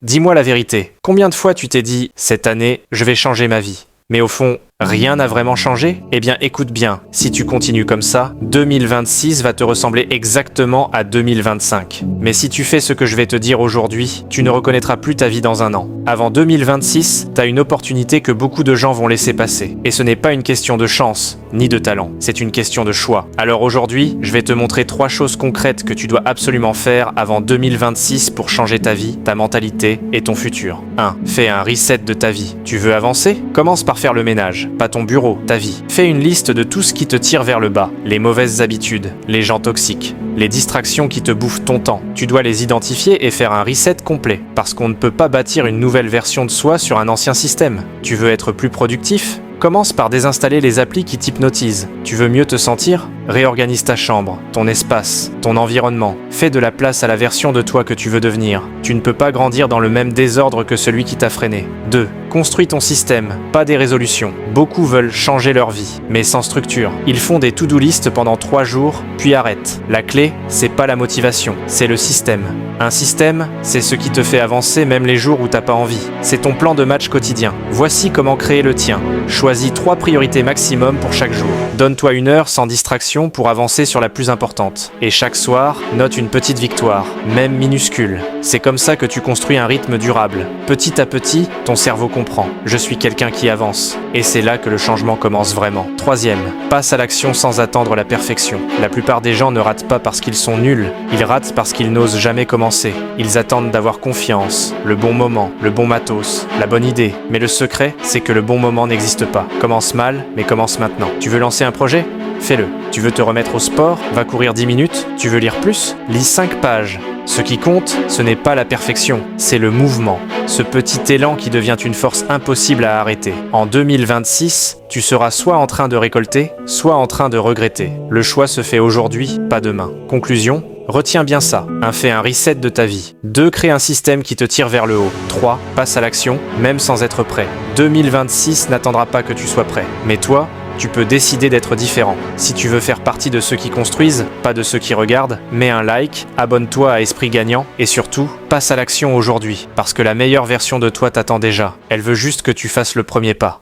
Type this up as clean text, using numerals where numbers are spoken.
Dis-moi la vérité. Combien de fois tu t'es dit, cette année, je vais changer ma vie? Mais au fond, rien n'a vraiment changé? Eh bien, écoute bien, si tu continues comme ça, 2026 va te ressembler exactement à 2025. Mais si tu fais ce que je vais te dire aujourd'hui, tu ne reconnaîtras plus ta vie dans un an. Avant 2026, t'as une opportunité que beaucoup de gens vont laisser passer. Et ce n'est pas une question de chance, ni de talent, c'est une question de choix. Alors aujourd'hui, je vais te montrer 3 choses concrètes que tu dois absolument faire avant 2026 pour changer ta vie, ta mentalité et ton futur. 1. Fais un reset de ta vie. Tu veux avancer? Commence par faire le ménage, pas ton bureau, ta vie. Fais une liste de tout ce qui te tire vers le bas, les mauvaises habitudes, les gens toxiques, les distractions qui te bouffent ton temps. Tu dois les identifier et faire un reset complet, parce qu'on ne peut pas bâtir une nouvelle version de soi sur un ancien système. Tu veux être plus productif? Commence par désinstaller les applis qui t'hypnotisent. Tu veux mieux te sentir? Réorganise ta chambre, ton espace, ton environnement. Fais de la place à la version de toi que tu veux devenir. Tu ne peux pas grandir dans le même désordre que celui qui t'a freiné. 2. Construis ton système, pas des résolutions. Beaucoup veulent changer leur vie, mais sans structure. Ils font des to-do list pendant 3 jours, puis arrêtent. La clé, c'est pas la motivation, c'est le système. Un système, c'est ce qui te fait avancer même les jours où t'as pas envie. C'est ton plan de match quotidien. Voici comment créer le tien. Choisis 3 priorités maximum pour chaque jour. Donne-toi 1 heure sans distraction pour avancer sur la plus importante. Et chaque soir, note une petite victoire, même minuscule. C'est comme ça que tu construis un rythme durable. Petit à petit, ton cerveau comprend. Je suis quelqu'un qui avance. Et c'est là que le changement commence vraiment. 3e, passe à l'action sans attendre la perfection. La plupart des gens ne ratent pas parce qu'ils sont nuls. Ils ratent parce qu'ils n'osent jamais commencer. Ils attendent d'avoir confiance, le bon moment, le bon matos, la bonne idée. Mais le secret, c'est que le bon moment n'existe pas. Commence mal, mais commence maintenant. Tu veux lancer un projet? Fais-le. Tu veux te remettre au sport? Va courir 10 minutes? Tu veux lire plus? Lis 5 pages. Ce qui compte, ce n'est pas la perfection, c'est le mouvement. Ce petit élan qui devient une force impossible à arrêter. En 2026, tu seras soit en train de récolter, soit en train de regretter. Le choix se fait aujourd'hui, pas demain. Conclusion? Retiens bien ça. 1. Fais un reset de ta vie. 2. Crée un système qui te tire vers le haut. 3. Passe à l'action, même sans être prêt. 2026 n'attendra pas que tu sois prêt. Mais toi, tu peux décider d'être différent. Si tu veux faire partie de ceux qui construisent, pas de ceux qui regardent, mets un like, abonne-toi à Esprit Gagnant et surtout, passe à l'action aujourd'hui, parce que la meilleure version de toi t'attend déjà. Elle veut juste que tu fasses le premier pas.